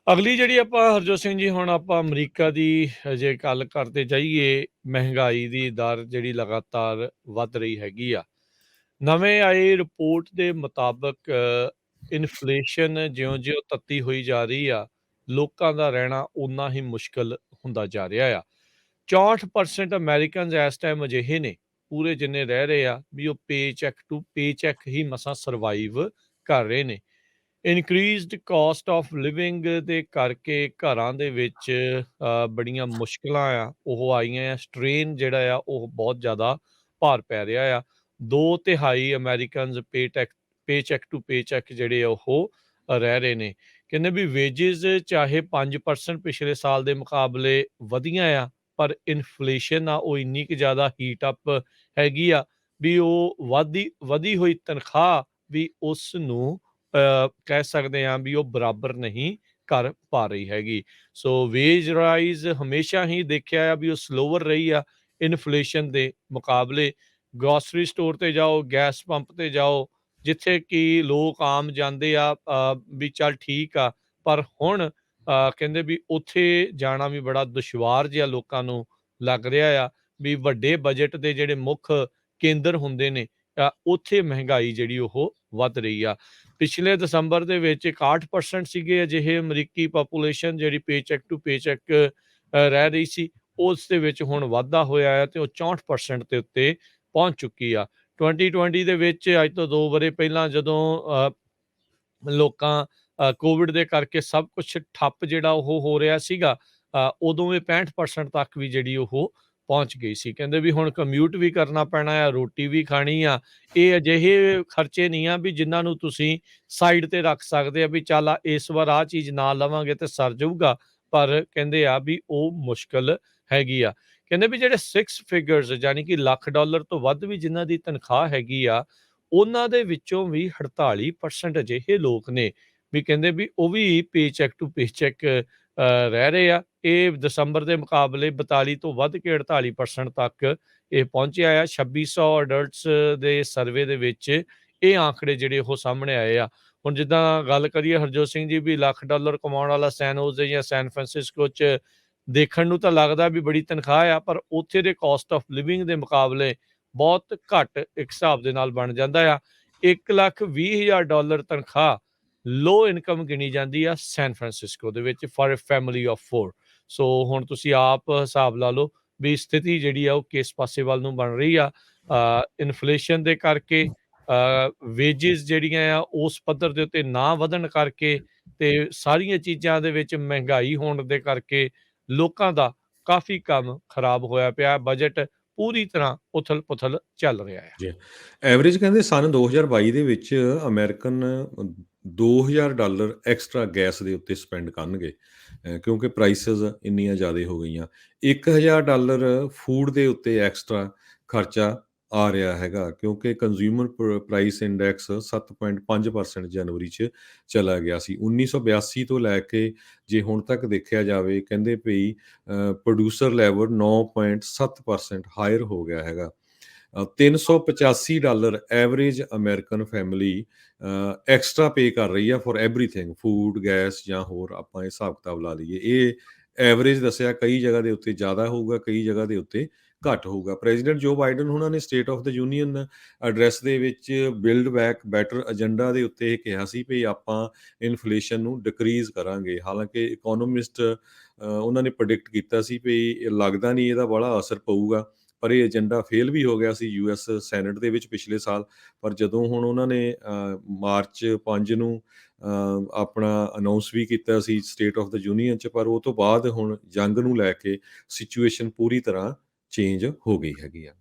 ਅਗਲੀ ਜਿਹੜੀ ਆਪਾਂ ਹਰਜੋਤ ਸਿੰਘ ਜੀ ਹੁਣ ਆਪਾਂ ਅਮਰੀਕਾ ਦੀ ਜੇ ਗੱਲ ਕਰਦੇ ਜਾਈਏ, ਮਹਿੰਗਾਈ ਦੀ ਦਰ ਜਿਹੜੀ ਲਗਾਤਾਰ ਵੱਧ ਰਹੀ ਹੈਗੀ ਆ। ਨਵੇਂ ਆਏ ਰਿਪੋਰਟ ਦੇ ਮੁਤਾਬਕ ਇਨਫਲੇਸ਼ਨ ਜਿਉਂ-ਜਿਉਂ ਤੱਤੀ ਹੋਈ ਜਾ ਰਹੀ ਆ, ਲੋਕਾਂ ਦਾ ਰਹਿਣਾ ਓਨਾ ਹੀ ਮੁਸ਼ਕਲ ਹੁੰਦਾ ਜਾ ਰਿਹਾ ਆ। 64% ਅਮਰੀਕਨਜ਼ ਇਸ ਟਾਈਮ ਅਜਿਹੇ ਨੇ, ਪੂਰੇ ਜਿੰਨੇ ਰਹਿ ਰਹੇ ਆ, ਵੀ ਉਹ ਪੇਚੈਕ ਟੂ ਪੇਚੈਕ ਹੀ ਮਸਾਂ ਸਰਵਾਈਵ ਕਰ ਰਹੇ ਨੇ। ਇਨਕਰੀਜ਼ਡ ਕਾਸਟ ਆਫ ਲਿਵਿੰਗ ਦੇ ਕਰਕੇ ਘਰਾਂ ਦੇ ਵਿੱਚ ਬੜੀਆਂ ਮੁਸ਼ਕਲਾਂ ਆ ਉਹ ਆਈਆਂ ਆ। ਸਟ੍ਰੇਨ ਜਿਹੜਾ ਆ ਉਹ ਬਹੁਤ ਜ਼ਿਆਦਾ ਭਾਰ ਪੈ ਰਿਹਾ ਆ। 2/3 ਅਮਰੀਕਨਜ਼ ਪੇਚੈਕ ਟੂ ਪੇਚੈਕ ਜਿਹੜੇ ਆ ਉਹ ਰਹਿ ਰਹੇ ਨੇ। ਕਹਿੰਦੇ ਵੀ ਵੇਜਿਸ ਚਾਹੇ 5% ਪਿਛਲੇ ਸਾਲ ਦੇ ਮੁਕਾਬਲੇ ਵਧੀਆਂ ਆ, ਪਰ ਇਨਫਲੇਸ਼ਨ ਆ ਉਹ ਇੰਨੀ ਕੁ ਜ਼ਿਆਦਾ ਹੀਟ ਅਪ ਹੈਗੀ ਆ ਵੀ ਉਹ ਵਧੀ ਹੋਈ ਤਨਖਾਹ ਵੀ ਉਸ ਨੂੰ ਕਹਿ ਸਕਦੇ ਹਾਂ ਵੀ ਉਹ ਬਰਾਬਰ ਨਹੀਂ ਕਰ ਪਾ ਰਹੀ ਹੈਗੀ। ਸੋ ਵੇਜ ਰਾਈਜ਼ ਹਮੇਸ਼ਾ ਹੀ ਦੇਖਿਆ ਆ ਵੀ ਉਹ ਸਲੋਵਰ ਰਹੀ ਆ ਇਨਫਲੇਸ਼ਨ ਦੇ ਮੁਕਾਬਲੇ। ਗਰੋਸਰੀ ਸਟੋਰ 'ਤੇ ਜਾਓ, ਗੈਸ ਪੰਪ 'ਤੇ ਜਾਓ, ਜਿੱਥੇ ਕਿ ਲੋਕ ਆਮ ਜਾਂਦੇ ਆ ਵੀ ਚੱਲ ਠੀਕ ਆ, ਪਰ ਹੁਣ ਕਹਿੰਦੇ ਵੀ ਉੱਥੇ ਜਾਣਾ ਵੀ ਬੜਾ ਦੁਸ਼ਵਾਰ ਜਿਹਾ ਲੋਕਾਂ ਨੂੰ ਲੱਗ ਰਿਹਾ ਆ ਵੀ ਵੱਡੇ ਬਜਟ ਦੇ ਜਿਹੜੇ ਮੁੱਖ ਕੇਂਦਰ ਹੁੰਦੇ ਨੇ, ਉੱਥੇ ਮਹਿੰਗਾਈ ਜਿਹੜੀ ਉਹ ਵੱਧ ਰਹੀ ਆ। ਪਿਛਲੇ ਦਸੰਬਰ ਦੇ ਵਿੱਚ 61% ਸੀਗੇ ਅਜਿਹੇ ਅਮਰੀਕੀ ਪਾਪੂਲੇਸ਼ਨ ਜਿਹੜੀ ਪੇਚੈਕ ਟੂ ਪੇਚੈਕ ਰਹਿ ਰਹੀ ਸੀ। ਉਸ ਦੇ ਵਿੱਚ ਹੁਣ ਵਾਧਾ ਹੋਇਆ ਹੈ ਤੇ ਉਹ 64% ਦੇ ਉੱਤੇ ਪਹੁੰਚ ਚੁੱਕੀ ਆ। 2020 ਦੇ ਵਿੱਚ ਅੱਜ ਤੋਂ 2 ਵਰ੍ਹੇ ਪਹਿਲਾਂ ਜਦੋਂ ਲੋਕਾਂ ਕੋਵਿਡ ਦੇ ਕਰਕੇ ਸਭ ਕੁਛ ਠੱਪ ਜਿਹੜਾ ਉਹ ਹੋ ਰਿਹਾ ਸੀਗਾ, ਉਦੋਂ ਇਹ 65% ਤੱਕ ਵੀ ਜਿਹੜੀ ਉਹ ਪਹੁੰਚ ਗਈ ਸੀ। ਕਹਿੰਦੇ ਵੀ ਹੁਣ ਕਮਿਊਟ ਵੀ ਕਰਨਾ ਪੈਣਾ ਆ, ਰੋਟੀ ਵੀ ਖਾਣੀ ਆ। ਇਹ ਅਜਿਹੇ ਖਰਚੇ ਨਹੀਂ ਆ ਵੀ ਜਿਨ੍ਹਾਂ ਨੂੰ ਤੁਸੀਂ ਸਾਈਡ ਤੇ ਰੱਖ ਸਕਦੇ ਆ ਵੀ ਚੱਲ ਇਸ ਵਾਰ ਆਹ ਚੀਜ਼ ਨਾ ਲਵਾਂਗੇ ਤੇ ਸਰ ਜਾਊਗਾ, ਪਰ ਕਹਿੰਦੇ ਆ ਵੀ ਉਹ ਮੁਸ਼ਕਲ ਹੈਗੀ ਆ। ਕਹਿੰਦੇ ਵੀ ਜਿਹੜੇ 6 ਫਿਗਰਸ ਯਾਨੀ ਕਿ $1,00,000 ਤੋਂ ਵੱਧ ਵੀ ਜਿਨ੍ਹਾਂ ਦੀ ਤਨਖਾਹ ਹੈਗੀ ਆ, ਉਹਨਾਂ ਦੇ ਵਿੱਚੋਂ ਵੀ 48% ਅਜਿਹੇ ਲੋਕ ਨੇ ਵੀ ਕਹਿੰਦੇ ਵੀ ਉਹ ਵੀ ਪੇਚੈਕ ਟੂ ਪੇਚੈਕ ਰਹਿ ਰਹੇ ਆ। ਇਹ ਦਸੰਬਰ ਦੇ ਮੁਕਾਬਲੇ 42 ਤੋਂ ਵੱਧ ਕੇ 48% ਤੱਕ ਇਹ ਪਹੁੰਚਿਆ ਆ। 2600 ਅਡਲਟਸ ਦੇ ਸਰਵੇ ਦੇ ਵਿੱਚ ਇਹ ਆંકੜੇ ਜਿਹੜੇ ਉਹ ਸਾਹਮਣੇ ਆਏ ਆ। ਹੁਣ ਜਿੱਦਾਂ ਗੱਲ ਕਰੀਏ ਹਰਜੋਤ ਸਿੰਘ ਜੀ ਵੀ $1,00,000 ਕਮਾਉਣ ਵਾਲਾ ਸੈਨ ਹੋਜ਼ੇ ਜਾਂ ਸੈਨ ਫਰਾਂਸਿਸਕੋ 'ਚ ਦੇਖਣ ਨੂੰ ਤਾਂ ਲੱਗਦਾ ਵੀ ਬੜੀ ਤਨਖਾਹ ਆ, ਪਰ ਉੱਥੇ ਦੇ ਕਾਸਟ ਆਫ ਲਿਵਿੰਗ ਦੇ ਮੁਕਾਬਲੇ ਬਹੁਤ ਘੱਟ ਇੱਕ ਹਿਸਾਬ ਦੇ ਨਾਲ ਬਣ ਜਾਂਦਾ ਆ। $1,20,000 ਤਨਖਾਹ ਲੋ ਇਨਕਮ ਗਿਣੀ ਜਾਂਦੀ ਆ ਸੈਨ ਫਰਾਂਸਿਸਕੋ ਦੇ ਵਿੱਚ ਫॉर ਅ ਫੈਮਿਲੀ ਆਫ 4। ਸੋ ਹੁਣ ਤੁਸੀਂ ਆਪ ਹਿਸਾਬ ਲਾ ਲਓ ਵੀ ਸਥਿਤੀ ਜਿਹੜੀ ਆ ਉਹ ਕਿਸ ਪਾਸੇ ਵੱਲ ਨੂੰ ਬਣ ਰਹੀ ਆ। ਇਨਫਲੇਸ਼ਨ ਦੇ ਕਰਕੇ ਵੇਜਿਸ ਜਿਹੜੀਆਂ ਆ ਉਸ ਪੱਧਰ ਦੇ ਉੱਤੇ ਨਾ ਵਧਣ ਕਰਕੇ ਤੇ ਸਾਰੀਆਂ ਚੀਜ਼ਾਂ ਦੇ ਵਿੱਚ ਮਹਿੰਗਾਈ ਹੋਣ ਦੇ ਕਰਕੇ ਲੋਕਾਂ ਦਾ ਕਾਫੀ ਕੰਮ ਖਰਾਬ ਹੋਇਆ ਪਿਆ। ਬਜਟ ਪੂਰੀ ਤਰ੍ਹਾਂ ਉਥਲ-ਪੁਥਲ ਚੱਲ ਰਿਹਾ ਆ। ਜੀ। ਐਵਰੇਜ ਕਹਿੰਦੇ ਸੰਨ 2022 ਦੇ ਵਿੱਚ ਅਮਰੀਕਨ $2,000 ਐਕਸਟਰਾ ਗੈਸ ਦੇ ਉੱਤੇ ਸਪੈਂਡ ਕਰਨਗੇ, ਕਿਉਂਕਿ ਪ੍ਰਾਈਸਿਸ ਇੰਨੀਆਂ ਜ਼ਿਆਦਾ ਹੋ ਗਈਆਂ। $1,000 ਫੂਡ ਦੇ ਉੱਤੇ ਐਕਸਟਰਾ ਖਰਚਾ ਆ ਰਿਹਾ ਹੈਗਾ, ਕਿਉਂਕਿ ਕੰਜ਼ਿਊਮਰ ਪ੍ਰਾਈਸ ਇੰਡੈਕਸ 7.5% ਜਨਵਰੀ 'ਚ ਚਲਾ ਗਿਆ ਸੀ। 1982 ਤੋਂ ਲੈ ਕੇ ਜੇ ਹੁਣ ਤੱਕ ਦੇਖਿਆ ਜਾਵੇ, ਕਹਿੰਦੇ ਵੀ ਪ੍ਰੋਡਿਊਸਰ ਲੈਵਲ 9.7% ਹਾਇਰ ਹੋ ਗਿਆ ਹੈਗਾ। $385 average American family extra pay ਕਰ ਰਹੀ ਆ ਫॉर ਐਵਰੀਥਿੰਗ, ਫੂਡ, ਗੈਸ ਜਾਂ ਹੋਰ ਆਪਾਂ ਇਹ ਹਿਸਾਬ ਕਿਤਾਬ ਲਾ ਲਈਏ। ਇਹ ਐਵਰੇਜ ਦੱਸਿਆ, ਕਈ ਜਗ੍ਹਾ ਦੇ ਉੱਤੇ ਜ਼ਿਆਦਾ ਹੋਊਗਾ, ਕਈ ਜਗ੍ਹਾ ਦੇ ਉੱਤੇ ਘੱਟ ਹੋਊਗਾ। ਪ੍ਰੈਜ਼ੀਡੈਂਟ ਜੋ ਬਾਈਡਨ ਉਹਨਾਂ ਨੇ state of the union address ਦੇ ਵਿੱਚ ਬਿਲਡ ਬੈਕ ਬੈਟਰ ਏਜੰਡਾ ਦੇ ਉੱਤੇ ਇਹ ਕਿਹਾ ਸੀ ਵੀ ਆਪਾਂ ਇਨਫਲੇਸ਼ਨ ਨੂੰ ਡਿਕਰੀਜ਼ ਕਰਾਂਗੇ। ਹਾਲਾਂਕਿ ਇਕੋਨੋਮਿਸਟ ਉਹਨਾਂ ਨੇ ਪ੍ਰੈਡਿਕਟ ਕੀਤਾ ਸੀ ਵੀ ਲੱਗਦਾ ਨਹੀਂ ਇਹਦਾ ਬੜਾ ਅਸਰ ਪਊਗਾ, ਪਰ ਇਹ ਏਜੰਡਾ ਫੇਲ ਵੀ ਹੋ ਗਿਆ ਸੀ US ਸੈਨੇਟ ਦੇ ਵਿੱਚ ਪਿਛਲੇ ਸਾਲ। ਪਰ ਜਦੋਂ ਹੁਣ ਉਹਨਾਂ ਨੇ ਮਾਰਚ 5 ਨੂੰ ਆਪਣਾ ਅਨਾਉਂਸ ਵੀ ਕੀਤਾ ਸੀ ਸਟੇਟ ਆਫ ਦ ਯੂਨੀਅਨ 'ਚ, ਪਰ ਉਹ ਤੋਂ ਬਾਅਦ ਹੁਣ ਜੰਗ ਨੂੰ ਲੈ ਕੇ ਸਿਚੁਏਸ਼ਨ ਪੂਰੀ ਤਰ੍ਹਾਂ ਚੇਂਜ ਹੋ ਗਈ ਹੈਗੀ ਆ।